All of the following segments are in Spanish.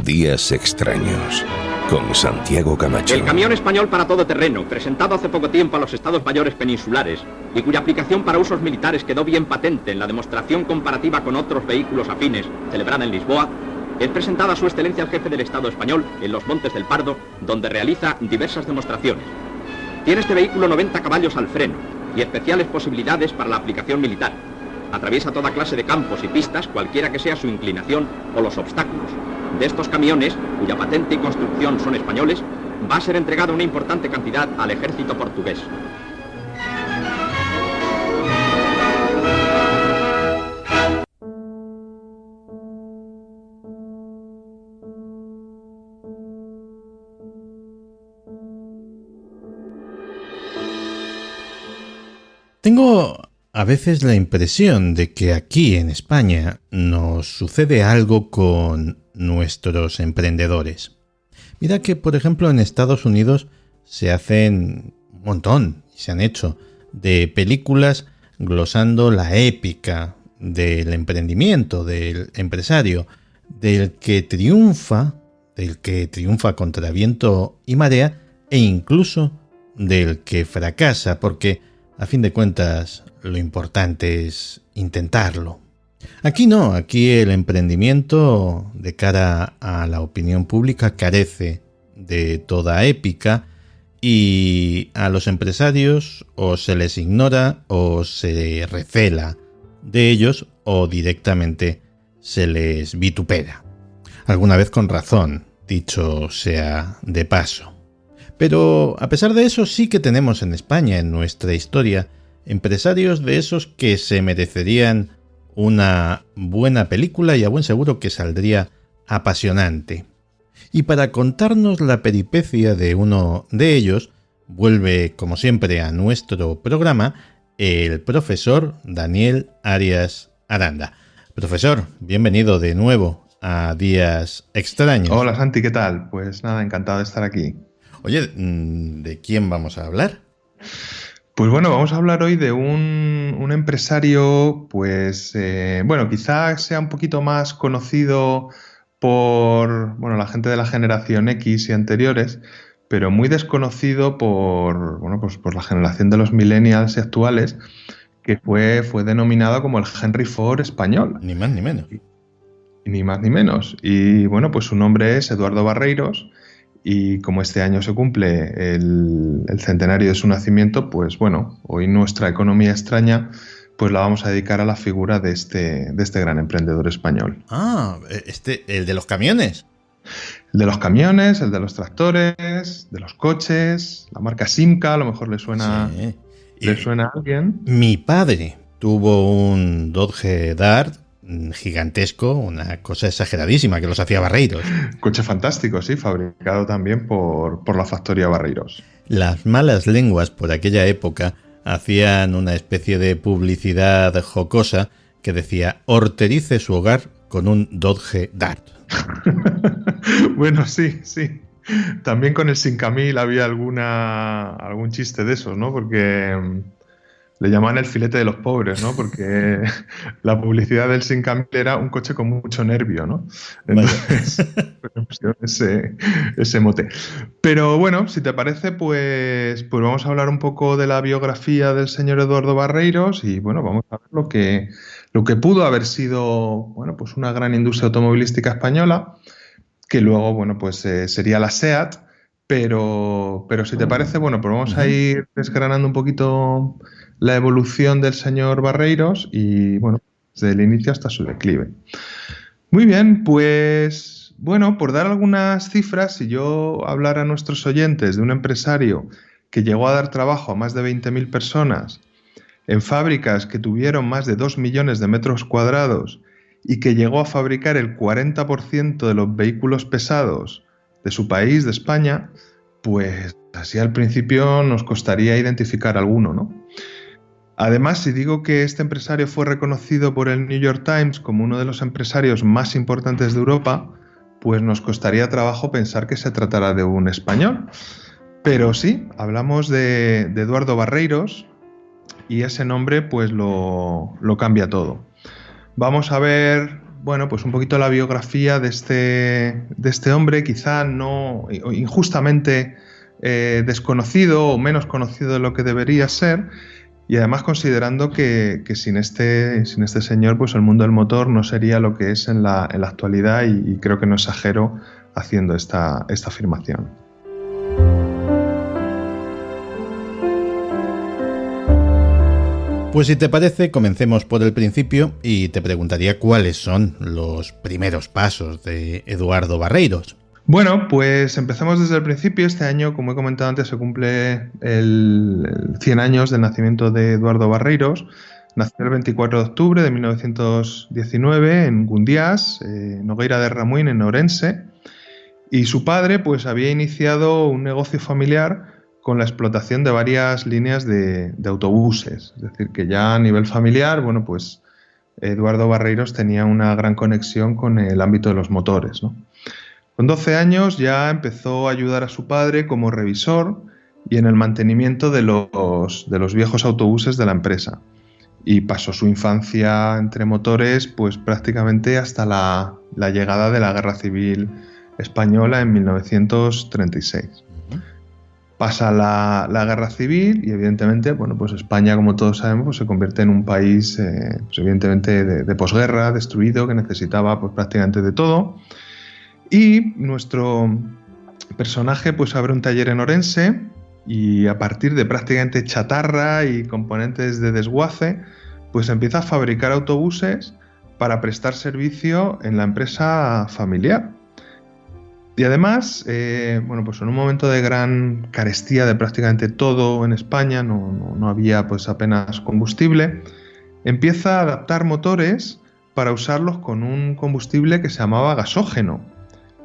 Días extraños, con Santiago Camacho. El camión español para todoterreno, presentado hace poco tiempo a los Estados Mayores peninsulares y cuya aplicación para usos militares quedó bien patente en la demostración comparativa con otros vehículos afines celebrada en Lisboa, es presentada a su excelencia el jefe del Estado español en los Montes del Pardo, donde realiza diversas demostraciones. Tiene este vehículo 90 caballos al freno y especiales posibilidades para la aplicación militar. Atraviesa toda clase de campos y pistas, cualquiera que sea su inclinación o los obstáculos. De estos camiones, cuya patente y construcción son españoles, va a ser entregada una importante cantidad al ejército portugués. Tengo a veces la impresión de que aquí en España nos sucede algo con nuestros emprendedores. Mira que, por ejemplo, en Estados Unidos se hacen un montón, y se han hecho, de películas glosando la épica del emprendimiento, del empresario, del que triunfa contra viento y marea, e incluso del que fracasa, porque a fin de cuentas lo importante es intentarlo. Aquí no, aquí el emprendimiento de cara a la opinión pública carece de toda épica y a los empresarios o se les ignora o se recela de ellos o directamente se les vitupera. Alguna vez con razón, dicho sea de paso. Pero a pesar de eso sí que tenemos en España, en nuestra historia, empresarios de esos que se merecerían una buena película y a buen seguro que saldría apasionante. Y para contarnos la peripecia de uno de ellos, vuelve como siempre a nuestro programa el profesor Daniel Arias Aranda. Profesor, bienvenido de nuevo a Días Extraños. Hola Santi, ¿qué tal? Pues nada, encantado de estar aquí. Oye, ¿de quién vamos a hablar? Pues bueno, vamos a hablar hoy de un empresario, pues quizás sea un poquito más conocido por la gente de la generación X y anteriores, pero muy desconocido por la generación de los millennials y actuales, que fue denominado como el Henry Ford español. Ni más ni menos. Ni más ni menos. Y bueno, pues su nombre es Eduardo Barreiros. Y como este año se cumple el centenario de su nacimiento, pues bueno, hoy nuestra economía extraña pues la vamos a dedicar a la figura de este gran emprendedor español. Ah, el de los camiones. El de los camiones, el de los tractores, de los coches, la marca Simca, a lo mejor le suena, sí. ¿Le suena a alguien? Mi padre tuvo un Dodge Dart gigantesco, una cosa exageradísima que los hacía Barreiros. Coche fantástico, sí, fabricado también por la factoría Barreiros. Las malas lenguas por aquella época hacían una especie de publicidad jocosa que decía: horterice su hogar con un Dodge Dart. Bueno, sí. También con el 5000 había algún chiste de esos, ¿no? Porque le llamaban el filete de los pobres, ¿no? Porque la publicidad del 5000 era un coche con mucho nervio, ¿no? Entonces, ese mote. Pero bueno, si te parece, pues vamos a hablar un poco de la biografía del señor Eduardo Barreiros y bueno, vamos a ver lo que pudo haber sido, pues una gran industria automovilística española, que luego, pues sería la SEAT, pero si te parece, pues vamos a ir desgranando un poquito la evolución del señor Barreiros y, desde el inicio hasta su declive. Muy bien, pues, por dar algunas cifras, si yo hablara a nuestros oyentes de un empresario que llegó a dar trabajo a más de 20.000 personas en fábricas que tuvieron más de 2 millones de metros cuadrados y que llegó a fabricar el 40% de los vehículos pesados de su país, de España, pues así al principio nos costaría identificar alguno, ¿no? Además, si digo que este empresario fue reconocido por el New York Times como uno de los empresarios más importantes de Europa, pues nos costaría trabajo pensar que se tratará de un español. Pero sí, hablamos de Eduardo Barreiros y ese nombre pues lo cambia todo. Vamos a ver bueno, pues un poquito la biografía de este hombre, quizá no injustamente desconocido o menos conocido de lo que debería ser, y además considerando que sin este señor, pues el mundo del motor no sería lo que es en la actualidad, y creo que no exagero haciendo esta afirmación. Pues si te parece, comencemos por el principio y te preguntaría cuáles son los primeros pasos de Eduardo Barreiros. Bueno, pues empezamos desde el principio. Este año, como he comentado antes, se cumple el 100 años del nacimiento de Eduardo Barreiros. Nació el 24 de octubre de 1919 en Gundiás, Nogueira de Ramuín, en Ourense. Y su padre pues había iniciado un negocio familiar con la explotación de varias líneas de autobuses. Es decir, que ya a nivel familiar, bueno, pues Eduardo Barreiros tenía una gran conexión con el ámbito de los motores, ¿no? Con 12 años ya empezó a ayudar a su padre como revisor y en el mantenimiento de los viejos autobuses de la empresa. Y pasó su infancia entre motores pues prácticamente hasta la llegada de la Guerra Civil Española en 1936. Pasa la Guerra Civil y evidentemente, bueno, pues España, como todos sabemos, pues se convierte en un país pues evidentemente de posguerra, destruido, que necesitaba pues prácticamente de todo. Y nuestro personaje pues abre un taller en Ourense y a partir de prácticamente chatarra y componentes de desguace, pues empieza a fabricar autobuses para prestar servicio en la empresa familiar. Y además, bueno, pues en un momento de gran carestía de prácticamente todo en España, no había pues apenas combustible, empieza a adaptar motores para usarlos con un combustible que se llamaba gasógeno.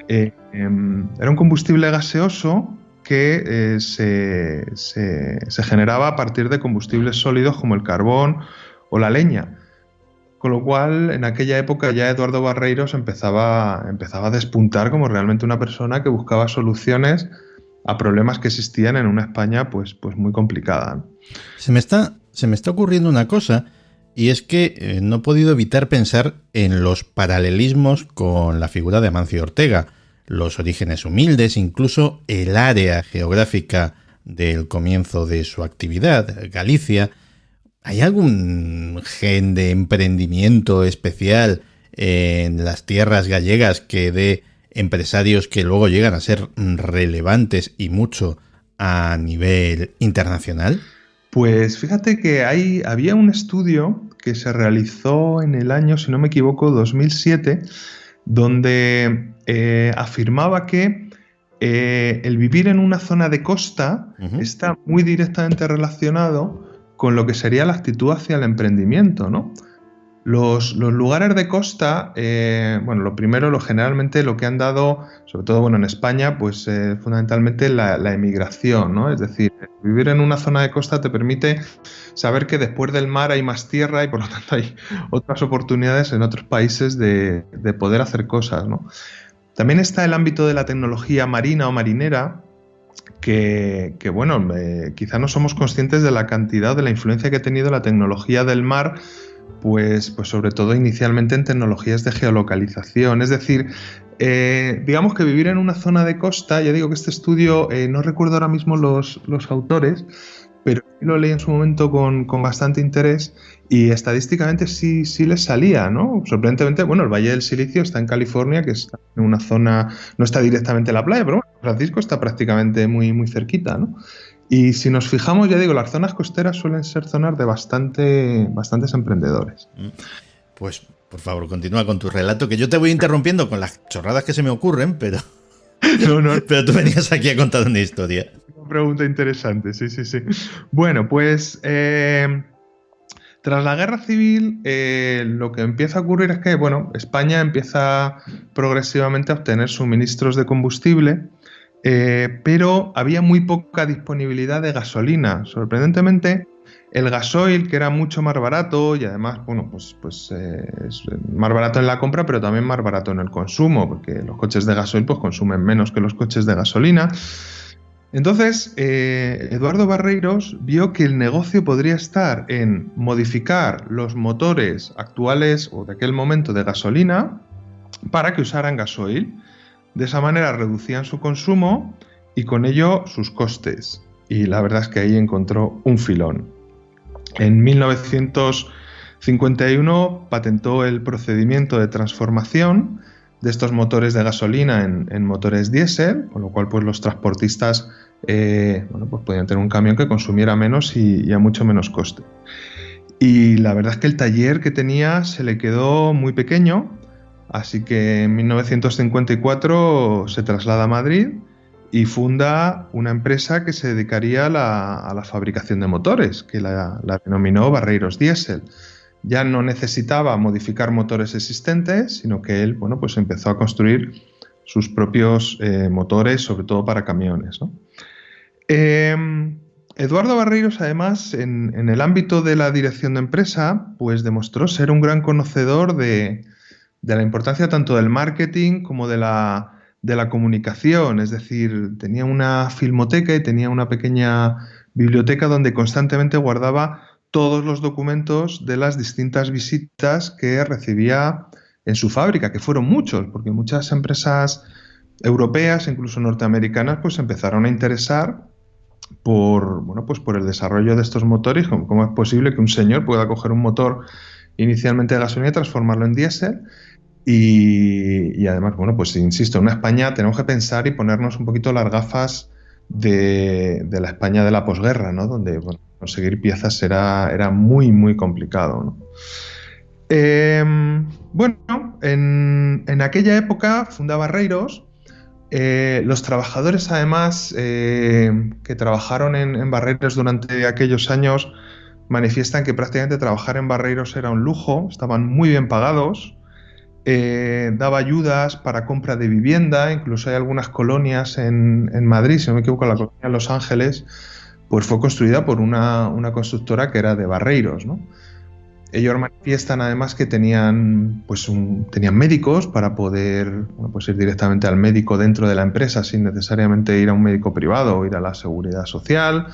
Era un combustible gaseoso que se generaba a partir de combustibles sólidos como el carbón o la leña. Con lo cual, en aquella época ya Eduardo Barreiros empezaba a despuntar como realmente una persona que buscaba soluciones a problemas que existían en una España pues muy complicada. Se me está ocurriendo una cosa, y es que no he podido evitar pensar en los paralelismos con la figura de Amancio Ortega, los orígenes humildes, incluso el área geográfica del comienzo de su actividad, Galicia. ¿Hay algún gen de emprendimiento especial en las tierras gallegas que dé empresarios que luego llegan a ser relevantes y mucho a nivel internacional? Pues fíjate que había un estudio que se realizó en el año, si no me equivoco, 2007, donde afirmaba que el vivir en una zona de costa está muy directamente relacionado con lo que sería la actitud hacia el emprendimiento, ¿no? Los lugares de costa, bueno, lo primero, generalmente lo que han dado, sobre todo bueno, en España, pues fundamentalmente la emigración, ¿no? Es decir, vivir en una zona de costa te permite saber que después del mar hay más tierra y por lo tanto hay otras oportunidades en otros países de poder hacer cosas, ¿no? También está el ámbito de la tecnología marina o marinera, que bueno, quizá no somos conscientes de la cantidad, de la influencia que ha tenido la tecnología del mar, pues sobre todo inicialmente en tecnologías de geolocalización. Es decir, digamos que vivir en una zona de costa, ya digo que este estudio, no recuerdo ahora mismo los autores, pero lo leí en su momento con bastante interés y estadísticamente sí les salía, ¿no? Sorprendentemente, bueno, el Valle del Silicio está en California, que está en una zona, no está directamente en la playa, pero bueno, San Francisco está prácticamente muy cerquita, ¿no? Y si nos fijamos, ya digo, las zonas costeras suelen ser zonas de bastantes emprendedores. Pues, por favor, continúa con tu relato, que yo te voy interrumpiendo con las chorradas que se me ocurren, pero... No. Pero tú venías aquí a contar una historia. Una pregunta interesante, sí. Bueno, pues tras la Guerra Civil lo que empieza a ocurrir es que, bueno, España empieza progresivamente a obtener suministros de combustible, pero había muy poca disponibilidad de gasolina. Sorprendentemente, el gasoil, que era mucho más barato y además, bueno, pues es más barato en la compra, pero también más barato en el consumo, porque los coches de gasoil pues consumen menos que los coches de gasolina. Entonces, Eduardo Barreiros vio que el negocio podría estar en modificar los motores actuales o de aquel momento de gasolina para que usaran gasoil. De esa manera reducían su consumo y con ello sus costes. Y la verdad es que ahí encontró un filón. En 1951 patentó el procedimiento de transformación de estos motores de gasolina en motores diésel, con lo cual pues, los transportistas pues podían tener un camión que consumiera menos y a mucho menos coste. Y la verdad es que el taller que tenía se le quedó muy pequeño, así que en 1954 se traslada a Madrid y funda una empresa que se dedicaría a la fabricación de motores, que la denominó Barreiros Diésel. Ya no necesitaba modificar motores existentes, sino que él pues empezó a construir sus propios motores, sobre todo para camiones, ¿no? Eduardo Barreiros, además, en el ámbito de la dirección de empresa, pues demostró ser un gran conocedor de la importancia tanto del marketing como de la comunicación. Es decir, tenía una filmoteca y tenía una pequeña biblioteca donde constantemente guardaba todos los documentos de las distintas visitas que recibía en su fábrica, que fueron muchos, porque muchas empresas europeas, incluso norteamericanas, pues empezaron a interesar por el desarrollo de estos motores. ¿Cómo es posible que un señor pueda coger un motor inicialmente de gasolina y transformarlo en diésel? Y además, pues insisto, en una España tenemos que pensar y ponernos un poquito las gafas de la España de la posguerra, ¿no? Donde conseguir piezas era muy, muy complicado, ¿no? En aquella época fundaba Barreiros. Los trabajadores, además, que trabajaron en Barreiros durante aquellos años, manifiestan que prácticamente trabajar en Barreiros era un lujo, estaban muy bien pagados. Daba ayudas para compra de vivienda, incluso hay algunas colonias en Madrid, si no me equivoco, la colonia de Los Ángeles, pues fue construida por una constructora que era de Barreiros, ¿no? Ellos manifiestan además que tenían médicos para poder ir directamente al médico dentro de la empresa sin necesariamente ir a un médico privado o ir a la seguridad social,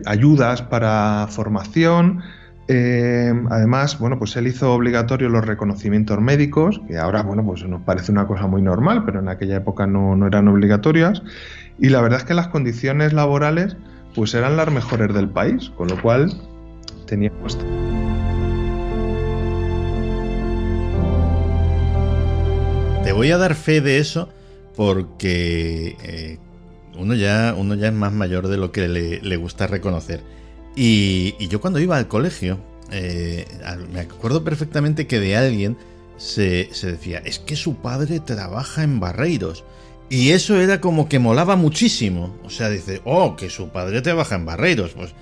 ayudas para formación. Además, pues él hizo obligatorio los reconocimientos médicos, que ahora, pues nos parece una cosa muy normal, pero en aquella época no eran obligatorias. Y la verdad es que las condiciones laborales, pues eran las mejores del país, con lo cual tenía puesto. Te voy a dar fe de eso porque uno ya es más mayor de lo que le gusta reconocer. Y yo cuando iba al colegio, me acuerdo perfectamente que de alguien se decía, es que su padre trabaja en Barreiros. Y eso era como que molaba muchísimo. O sea, dice, que su padre trabaja en Barreiros. Pues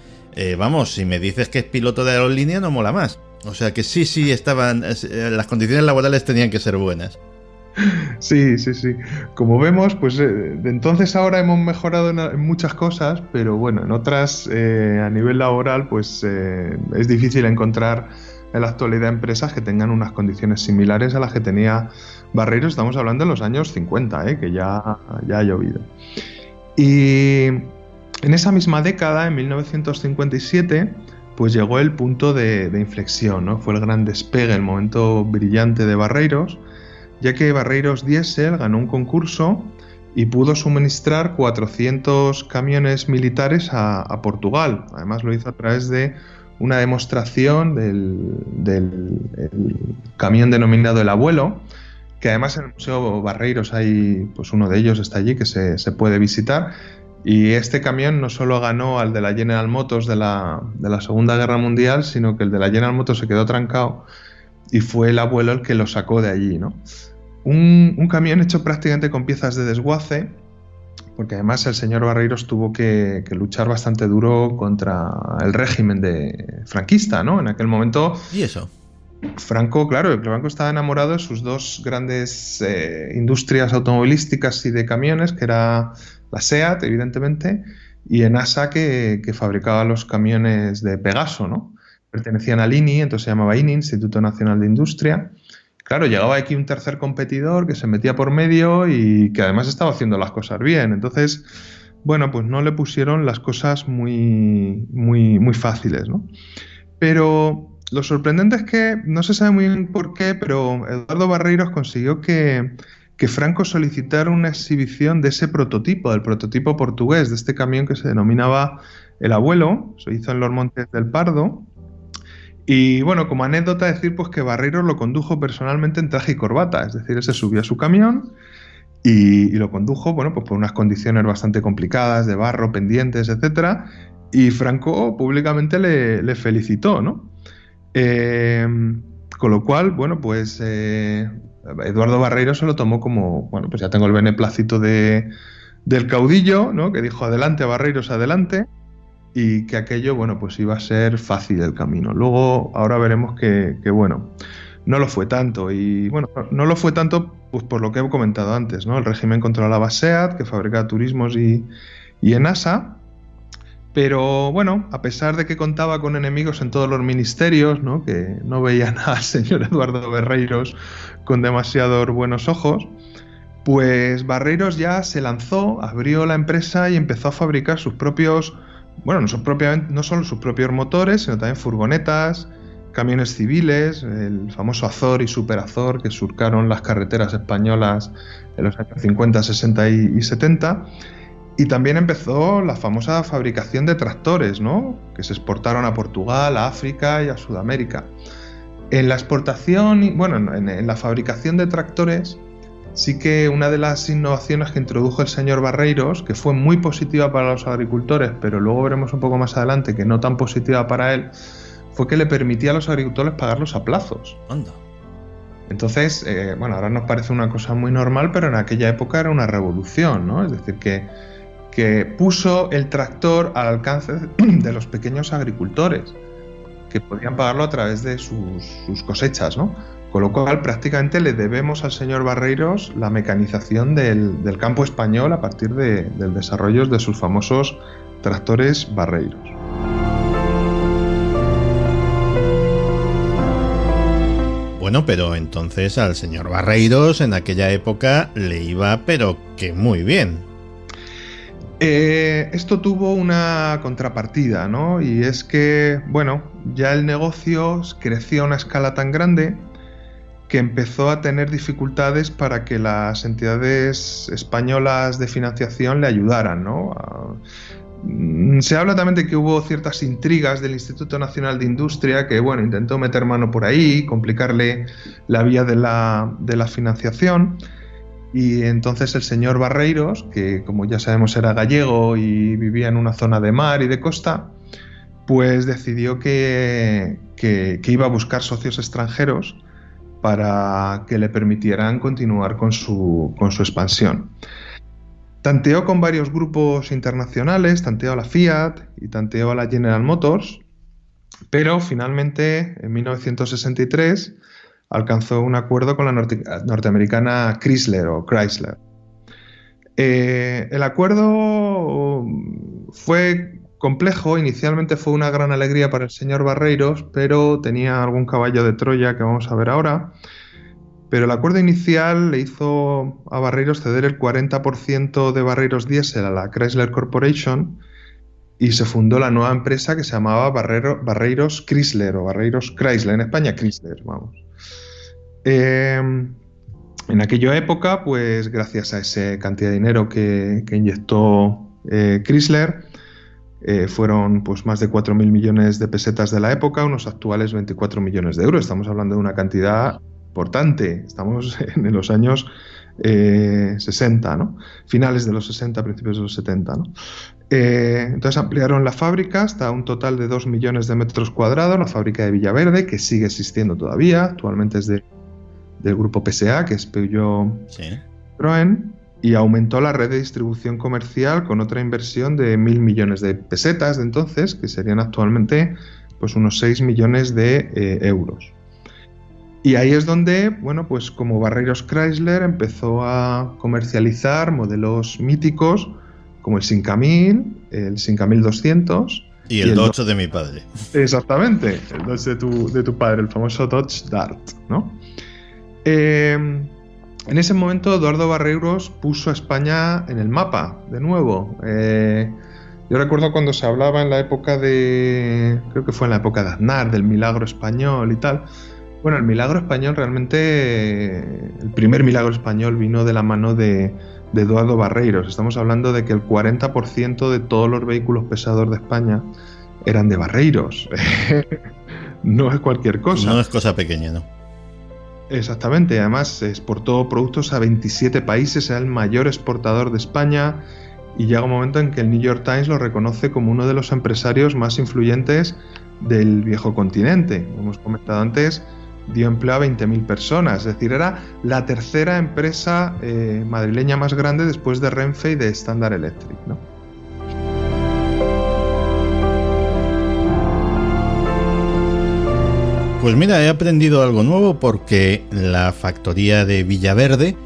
vamos, si me dices que es piloto de aerolínea no mola más. O sea que sí, las condiciones laborales tenían que ser buenas. Sí. Como vemos, pues de entonces ahora hemos mejorado en muchas cosas, pero bueno, en otras a nivel laboral pues es difícil encontrar en la actualidad empresas que tengan unas condiciones similares a las que tenía Barreiros. Estamos hablando de los años 50, que ya ha llovido. Y en esa misma década, en 1957, pues llegó el punto de inflexión, ¿no? Fue el gran despegue, el momento brillante de Barreiros, ya que Barreiros Diésel ganó un concurso y pudo suministrar 400 camiones militares a Portugal. Además lo hizo a través de una demostración del camión denominado El Abuelo, que además en el Museo Barreiros hay, pues uno de ellos está allí que se puede visitar. Y este camión no solo ganó al de la General Motors de la Segunda Guerra Mundial, sino que el de la General Motors se quedó trancado y fue El Abuelo el que lo sacó de allí, ¿no? Un camión hecho prácticamente con piezas de desguace, porque además el señor Barreiros tuvo que luchar bastante duro contra el régimen franquista, ¿no? En aquel momento. ¿Y eso? Franco estaba enamorado de sus dos grandes industrias automovilísticas y de camiones, que era la SEAT, evidentemente, y ENASA, que fabricaba los camiones de Pegaso, ¿no? Pertenecían al INI, entonces se llamaba INI, Instituto Nacional de Industria. Claro, llegaba aquí un tercer competidor que se metía por medio y que además estaba haciendo las cosas bien. Entonces, bueno, pues no le pusieron las cosas muy, muy, muy fáciles, ¿no? Pero lo sorprendente es que no se sabe muy bien por qué, pero Eduardo Barreiros consiguió que Franco solicitara una exhibición de ese prototipo, del prototipo portugués, de este camión que se denominaba El Abuelo. Se hizo en los Montes del Pardo. Y bueno, como anécdota decir pues que Barreiros lo condujo personalmente en traje y corbata, es decir, él se subió a su camión y lo condujo, bueno, pues por unas condiciones bastante complicadas, de barro, pendientes, etcétera, y Franco públicamente le felicitó, ¿no? Con lo cual, bueno, pues Eduardo Barreiros se lo tomó como, bueno, pues ya tengo el beneplácito del caudillo, ¿no? Que dijo adelante, Barreiros, adelante, y que aquello, bueno, pues iba a ser fácil el camino. Luego, ahora veremos que bueno, no lo fue tanto, y bueno, no lo fue tanto pues por lo que he comentado antes, ¿no? El régimen controlaba SEAT, que fabricaba turismos, y ENASA, pero bueno, a pesar de que contaba con enemigos en todos los ministerios, ¿no? Que no veían al señor Eduardo Barreiros con demasiados buenos ojos, pues Barreiros ya se lanzó, abrió la empresa y empezó a fabricar sus propios, bueno, no solo sus propios motores, sino también furgonetas, camiones civiles, el famoso Azor y Super Azor que surcaron las carreteras españolas en los años 50, 60 y 70. Y también empezó la famosa fabricación de tractores, ¿no? Que se exportaron a Portugal, a África y a Sudamérica. En la exportación, bueno, en la fabricación de tractores, sí que una de las innovaciones que introdujo el señor Barreiros, que fue muy positiva para los agricultores, pero luego veremos un poco más adelante que no tan positiva para él, fue que le permitía a los agricultores pagarlos a plazos. Anda. Entonces, bueno, ahora nos parece una cosa muy normal, pero en aquella época era una revolución, ¿no? Es decir, que puso el tractor al alcance de los pequeños agricultores, que podían pagarlo a través de sus cosechas, ¿no? Con lo cual prácticamente le debemos al señor Barreiros la mecanización del campo español a partir del desarrollo de sus famosos tractores Barreiros. Bueno, pero entonces al señor Barreiros en aquella época le iba pero que muy bien. Esto tuvo una contrapartida, ¿no? Y es que, bueno, ya el negocio creció a una escala tan grande que empezó a tener dificultades para que las entidades españolas de financiación le ayudaran, ¿no? Se habla también de que hubo ciertas intrigas del Instituto Nacional de Industria que, bueno, intentó meter mano por ahí, complicarle la vía de la financiación. Y entonces el señor Barreiros, que como ya sabemos era gallego y vivía en una zona de mar y de costa, pues decidió que iba a buscar socios extranjeros para que le permitieran continuar con su expansión. Tanteó con varios grupos internacionales, tanteó a la Fiat y tanteó a la General Motors, pero finalmente en 1963 alcanzó un acuerdo con la norteamericana Chrysler o Chrysler. El acuerdo fue complejo, inicialmente fue una gran alegría para el señor Barreiros, pero tenía algún caballo de Troya que vamos a ver ahora. Pero el acuerdo inicial le hizo a Barreiros ceder el 40% de Barreiros Diesel a la Chrysler Corporation y se fundó la nueva empresa que se llamaba Barreiros Chrysler o Barreiros Chrysler, en España Chrysler, vamos. En aquella época, pues gracias a esa cantidad de dinero que inyectó Chrysler, fueron pues más de 4.000 millones de pesetas de la época, unos actuales 24 millones de euros. Estamos hablando de una cantidad importante, estamos en los años 60, ¿no? Finales de los 60, principios de los 70, ¿no? Entonces ampliaron la fábrica hasta un total de 2 millones de metros cuadrados, la fábrica de Villaverde, que sigue existiendo todavía, actualmente es del grupo PSA, que es Peugeot Citroën, y aumentó la red de distribución comercial con otra inversión de 1.000 millones de pesetas de entonces, que serían actualmente pues unos 6 millones de euros. Y ahí es donde, bueno, pues como Barreiros Chrysler empezó a comercializar modelos míticos como el 5000, el 5200 y el Dodge de mi padre. Exactamente, el Dodge de tu padre, el famoso Dodge Dart, ¿no? En ese momento Eduardo Barreiros puso a España en el mapa, de nuevo. Yo recuerdo cuando se hablaba en la época creo que fue en la época de Aznar, del milagro español y tal. Bueno, el milagro español realmente, el primer milagro español vino de la mano de Eduardo Barreiros. Estamos hablando de que el 40% de todos los vehículos pesados de España eran de Barreiros. No es cualquier cosa. No es cosa pequeña, ¿no? Exactamente, además exportó productos a 27 países, era el mayor exportador de España y llega un momento en que el New York Times lo reconoce como uno de los empresarios más influyentes del viejo continente. Como hemos comentado antes, dio empleo a 20.000 personas, es decir, era la tercera empresa madrileña más grande después de Renfe y de Standard Electric, ¿no? Pues mira, he aprendido algo nuevo porque la factoría de Villaverde,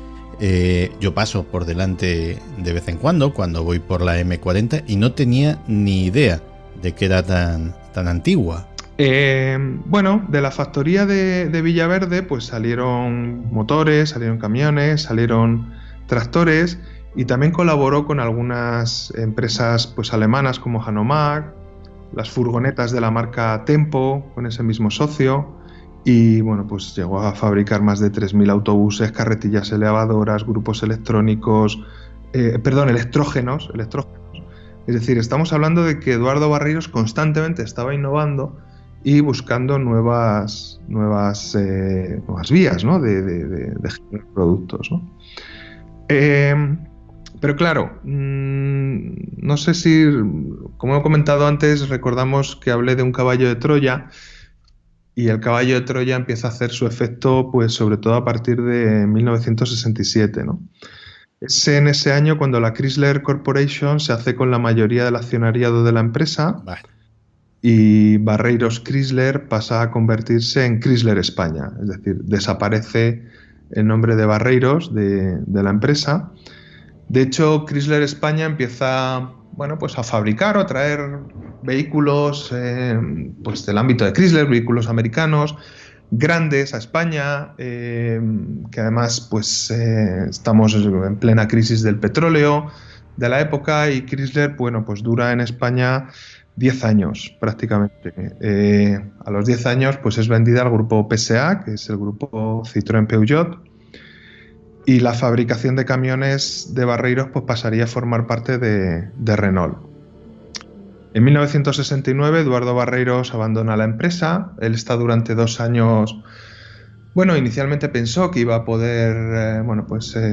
yo paso por delante de vez en cuando voy por la M40 y no tenía ni idea de que era tan antigua. Bueno, de la factoría de Villaverde pues salieron motores, salieron camiones, salieron tractores y también colaboró con algunas empresas pues alemanas como Hanomag, las furgonetas de la marca Tempo con ese mismo socio y bueno, pues llegó a fabricar más de 3.000 autobuses, carretillas elevadoras, grupos electrónicos, electrógenos. Es decir, estamos hablando de que Eduardo Barreiros constantemente estaba innovando y buscando nuevas vías, ¿no? de generar productos, ¿no? Pero claro, no sé si, como he comentado antes, recordamos que hablé de un caballo de Troya y el caballo de Troya empieza a hacer su efecto pues sobre todo a partir de 1967, ¿no? Es en ese año cuando la Chrysler Corporation se hace con la mayoría del accionariado de la empresa. Vale. Y Barreiros Chrysler pasa a convertirse en Chrysler España, es decir, desaparece el nombre de Barreiros de la empresa. De hecho, Chrysler España empieza, bueno, pues a fabricar o a traer vehículos pues del ámbito de Chrysler, vehículos americanos grandes a España, que además pues estamos en plena crisis del petróleo de la época y Chrysler, bueno, pues dura en España 10 años prácticamente. A los 10 años pues es vendida al grupo PSA, que es el grupo Citroën Peugeot, y la fabricación de camiones de Barreiros pues pasaría a formar parte de Renault. En 1969 Eduardo Barreiros abandona la empresa. Él está durante 2 años. Bueno, inicialmente pensó que iba a poder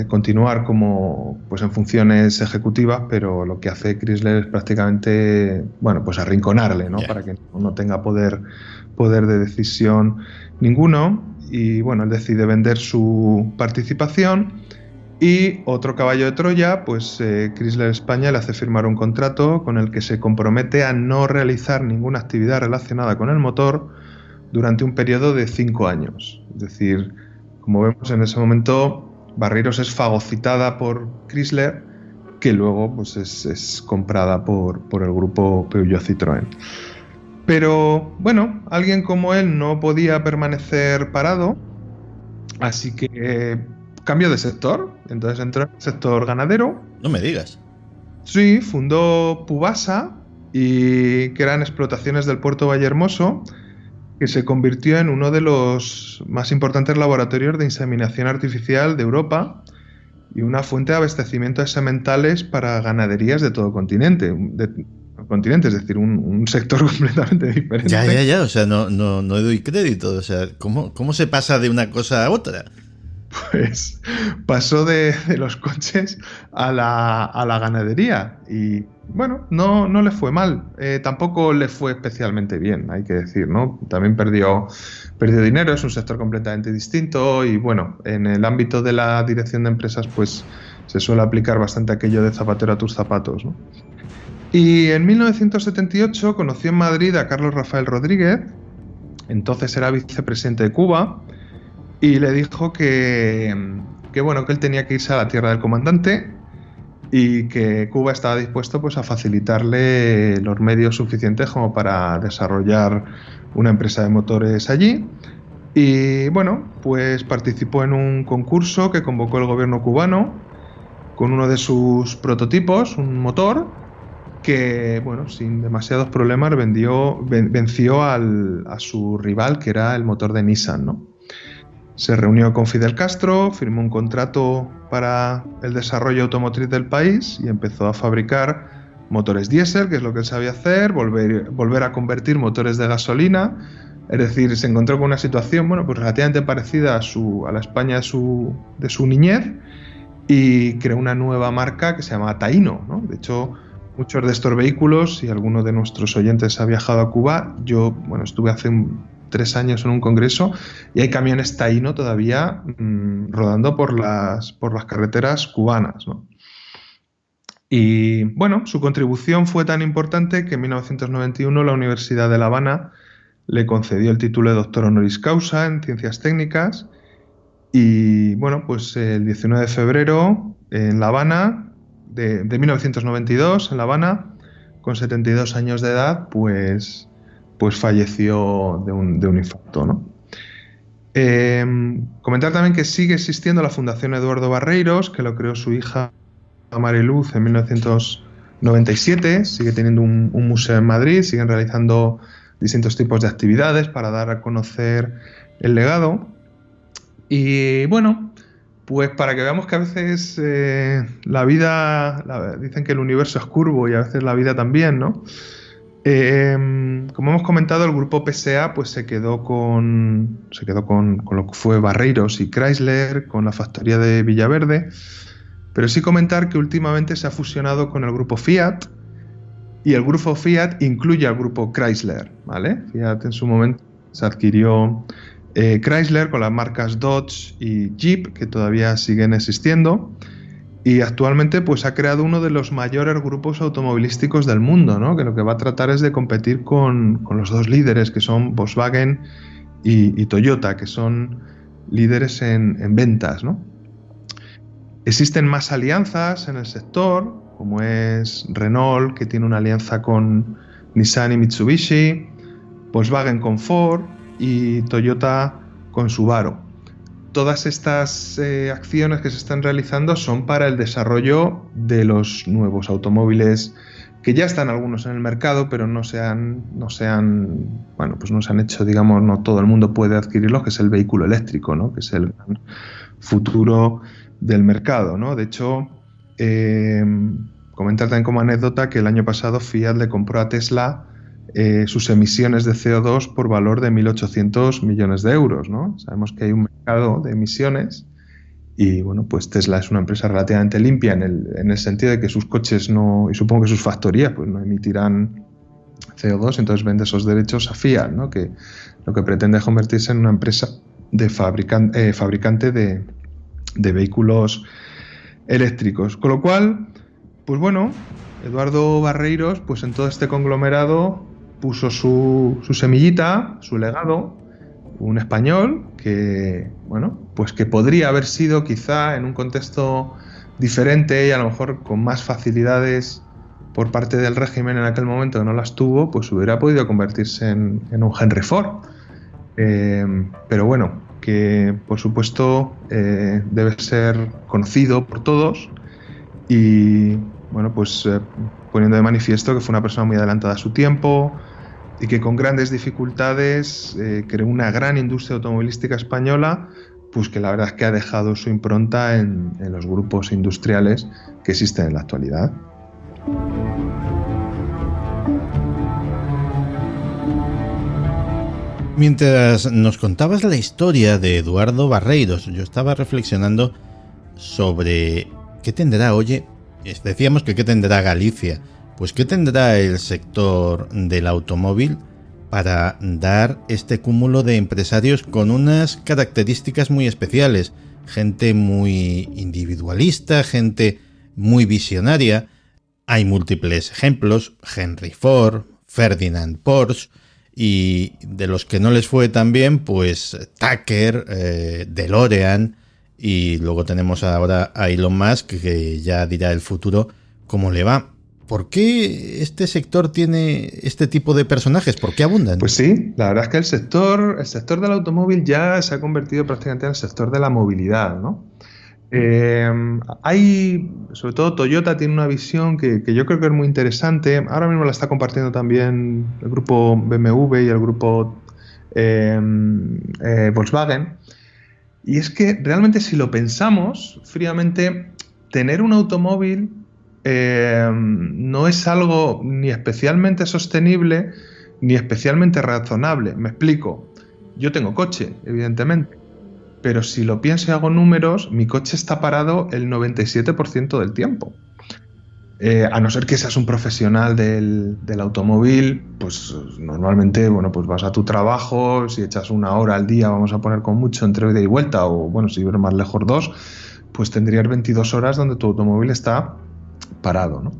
continuar como pues en funciones ejecutivas, pero lo que hace Chrysler es prácticamente pues arrinconarle, ¿no? Yeah. Para que no tenga poder de decisión ninguno. Y bueno, él decide vender su participación y otro caballo de Troya, pues Chrysler España le hace firmar un contrato con el que se compromete a no realizar ninguna actividad relacionada con el motor durante un periodo de 5 años. Es decir, como vemos en ese momento, Barreiros es fagocitada por Chrysler, que luego pues es comprada por el grupo Peugeot Citroën. Pero bueno, alguien como él no podía permanecer parado, así que cambió de sector, entonces entró en el sector ganadero. No me digas. Sí, fundó Pubasa, que eran explotaciones del puerto Vallehermoso, que se convirtió en uno de los más importantes laboratorios de inseminación artificial de Europa y una fuente de abastecimiento de sementales para ganaderías de todo el continente. Es decir, un sector completamente diferente. Ya, o sea, no doy crédito, o sea, ¿cómo se pasa de una cosa a otra? Pues pasó de los coches a la ganadería y bueno, no le fue mal, tampoco le fue especialmente bien, hay que decir, ¿no? También perdió dinero, es un sector completamente distinto y bueno, en el ámbito de la dirección de empresas pues se suele aplicar bastante aquello de zapatero a tus zapatos, ¿no? Y en 1978 conoció en Madrid a Carlos Rafael Rodríguez, entonces era vicepresidente de Cuba, y le dijo que él tenía que irse a la tierra del comandante y que Cuba estaba dispuesto pues a facilitarle los medios suficientes como para desarrollar una empresa de motores allí. Y bueno, pues participó en un concurso que convocó el gobierno cubano con uno de sus prototipos, un motor, que, bueno, sin demasiados problemas venció a su rival, que era el motor de Nissan, ¿no? Se reunió con Fidel Castro, firmó un contrato para el desarrollo automotriz del país y empezó a fabricar motores diésel, que es lo que él sabía hacer, volver a convertir motores de gasolina. Es decir, se encontró con una situación, bueno, pues relativamente parecida a la España de su niñez, y creó una nueva marca que se llama Taino, ¿no? De hecho, muchos de estos vehículos, si alguno de nuestros oyentes ha viajado a Cuba, yo, bueno, estuve hace 3 años en un congreso y hay camiones Taino todavía rodando por las carreteras cubanas, ¿no? Y bueno, su contribución fue tan importante que en 1991 la Universidad de La Habana le concedió el título de doctor honoris causa en ciencias técnicas. Y bueno, pues el 19 de febrero en La Habana, de 1992, en La Habana, con 72 años de edad, pues falleció de un infarto, ¿no? Comentar también que sigue existiendo la Fundación Eduardo Barreiros, que lo creó su hija Mariluz en 1997, sigue teniendo un museo en Madrid, siguen realizando distintos tipos de actividades para dar a conocer el legado. Y bueno, pues para que veamos que a veces la vida, dicen que el universo es curvo y a veces la vida también, ¿no? Como hemos comentado, el grupo PSA pues se quedó con lo que fue Barreiros y Chrysler, con la factoría de Villaverde, pero sí comentar que últimamente se ha fusionado con el grupo Fiat, y el grupo Fiat incluye al grupo Chrysler, ¿vale? Fiat en su momento se adquirió Chrysler con las marcas Dodge y Jeep, que todavía siguen existiendo, y actualmente pues ha creado uno de los mayores grupos automovilísticos del mundo, ¿no? Que lo que va a tratar es de competir con los dos líderes, que son Volkswagen y Toyota, que son líderes en ventas, ¿no? Existen más alianzas en el sector, como es Renault, que tiene una alianza con Nissan y Mitsubishi, Volkswagen con Ford y Toyota con Subaru. Todas estas acciones que se están realizando son para el desarrollo de los nuevos automóviles, que ya están algunos en el mercado, pero no se han hecho, digamos, no todo el mundo puede adquirirlos, que es el vehículo eléctrico, ¿no? Que es el futuro del mercado, ¿no? De hecho, comentar también como anécdota que el año pasado Fiat le compró a Tesla sus emisiones de CO2 por valor de 1.800 millones de euros, ¿no? Sabemos que hay un mercado de emisiones y, bueno, pues Tesla es una empresa relativamente limpia en el sentido de que sus coches no, y supongo que sus factorías, pues no emitirán CO2, entonces vende esos derechos a Fiat, ¿no? Que lo que pretende es convertirse en una empresa de fabricante de vehículos eléctricos. Con lo cual, pues bueno, Eduardo Barreiros, pues en todo este conglomerado puso su semillita, su legado, un español que, bueno, pues que podría haber sido quizá en un contexto diferente y a lo mejor con más facilidades por parte del régimen en aquel momento, que no las tuvo, pues hubiera podido convertirse en un Henry Ford. Pero bueno, que por supuesto debe ser conocido por todos y, bueno, pues poniendo de manifiesto que fue una persona muy adelantada a su tiempo y que con grandes dificultades creó una gran industria automovilística española, pues que la verdad es que ha dejado su impronta en los grupos industriales que existen en la actualidad. Mientras nos contabas la historia de Eduardo Barreiros, yo estaba reflexionando sobre qué tendrá, decíamos que qué tendrá Galicia, pues qué tendrá el sector del automóvil para dar este cúmulo de empresarios con unas características muy especiales, gente muy individualista, gente muy visionaria. Hay múltiples ejemplos, Henry Ford, Ferdinand Porsche, y de los que no les fue tan bien, pues Tucker, DeLorean, y luego tenemos ahora a Elon Musk, que ya dirá el futuro cómo le va. ¿por qué este sector tiene este tipo de personajes? ¿Por qué abundan? Pues sí, la verdad es que el sector del automóvil ya se ha convertido prácticamente en el sector de la movilidad, ¿no? Sobre todo Toyota tiene una visión que yo creo que es muy interesante. Ahora mismo la está compartiendo también el grupo BMW y el grupo Volkswagen. Y es que realmente, si lo pensamos fríamente, tener un automóvil no es algo ni especialmente sostenible ni especialmente razonable. Me explico. Yo tengo coche, evidentemente, pero si lo pienso y hago números, mi coche está parado el 97% del tiempo. A no ser que seas un profesional del automóvil, pues normalmente, bueno, pues vas a tu trabajo, si echas 1 hora al día, vamos a poner con mucho, entre ida y vuelta, o bueno, si vives más lejos 2, pues tendrías 22 horas donde tu automóvil está parado, ¿no?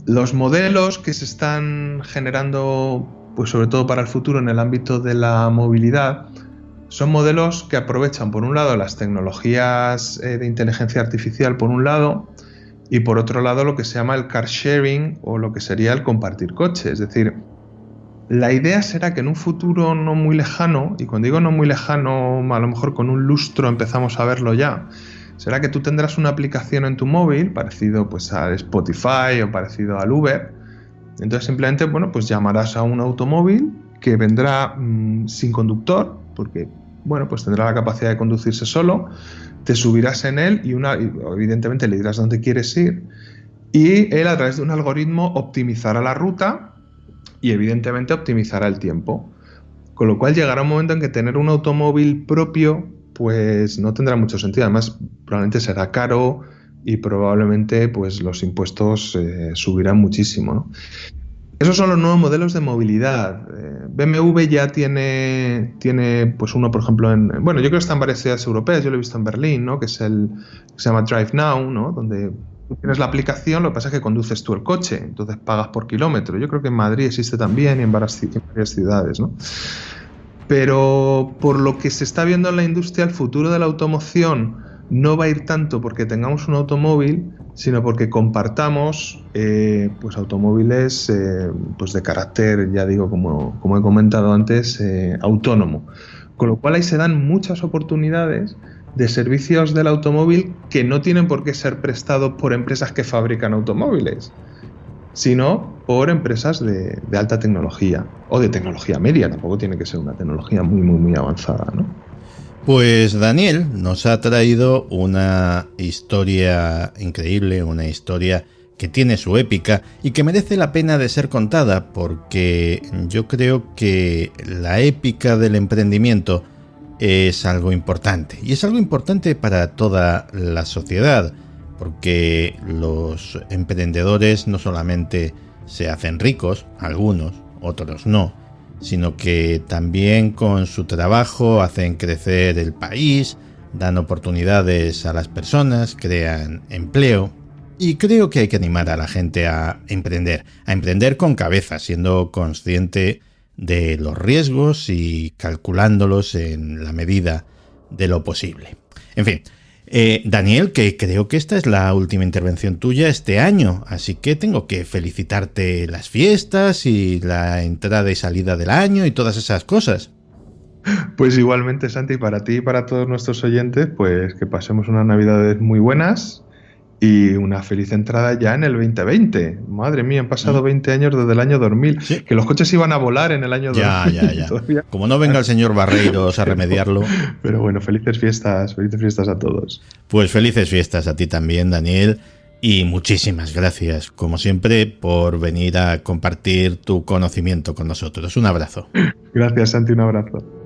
Los modelos que se están generando, pues sobre todo para el futuro en el ámbito de la movilidad, son modelos que aprovechan, por un lado, las tecnologías de inteligencia artificial, por un lado, y por otro lado lo que se llama el car sharing, o lo que sería el compartir coche. Es decir, la idea será que en un futuro no muy lejano, y cuando digo no muy lejano, a lo mejor con un lustro empezamos a verlo ya, será que tú tendrás una aplicación en tu móvil parecido pues al Spotify o parecido al Uber. Entonces simplemente, bueno, pues llamarás a un automóvil que vendrá sin conductor, porque bueno, pues tendrá la capacidad de conducirse solo. Te subirás en él y evidentemente le dirás dónde quieres ir, y él, a través de un algoritmo, optimizará la ruta y evidentemente optimizará el tiempo. Con lo cual llegará un momento en que tener un automóvil propio pues no tendrá mucho sentido. Además, probablemente será caro y probablemente pues los impuestos subirán muchísimo, ¿no? Esos son los nuevos modelos de movilidad. BMW ya tiene pues uno, por ejemplo, bueno, yo creo que está en varias ciudades europeas. Yo lo he visto en Berlín, ¿no? Que es que se llama Drive Now, ¿no? Donde tienes la aplicación, lo que pasa es que conduces tú el coche, entonces pagas por kilómetro. Yo creo que en Madrid existe también y en varias ciudades, ¿no? Pero por lo que se está viendo en la industria, el futuro de la automoción no va a ir tanto porque tengamos un automóvil, sino porque compartamos pues automóviles pues de carácter, ya digo, como he comentado antes, autónomo. Con lo cual ahí se dan muchas oportunidades de servicios del automóvil que no tienen por qué ser prestados por empresas que fabrican automóviles, sino por empresas de alta tecnología o de tecnología media. Tampoco tiene que ser una tecnología muy, muy, muy avanzada, ¿no? Pues Daniel nos ha traído una historia increíble, una historia que tiene su épica y que merece la pena de ser contada, porque yo creo que la épica del emprendimiento es algo importante, y es algo importante para toda la sociedad, porque los emprendedores no solamente se hacen ricos, algunos, otros no, sino que también con su trabajo hacen crecer el país, dan oportunidades a las personas, crean empleo. Y creo que hay que animar a la gente a emprender con cabeza, siendo consciente de los riesgos y calculándolos en la medida de lo posible. En fin, Daniel, que creo que esta es la última intervención tuya este año, así que tengo que felicitarte las fiestas y la entrada y salida del año y todas esas cosas. Pues igualmente, Santi, para ti y para todos nuestros oyentes, pues que pasemos unas navidades muy buenas y una feliz entrada ya en el 2020. Madre mía, han pasado 20 años desde el año 2000. ¿Sí? Que los coches iban a volar en el año 2000. Ya. Todavía. Como no venga el señor Barreiros a remediarlo. Pero bueno, felices fiestas a todos. Pues felices fiestas a ti también, Daniel. Y muchísimas gracias, como siempre, por venir a compartir tu conocimiento con nosotros. Un abrazo. Gracias, Santi, un abrazo.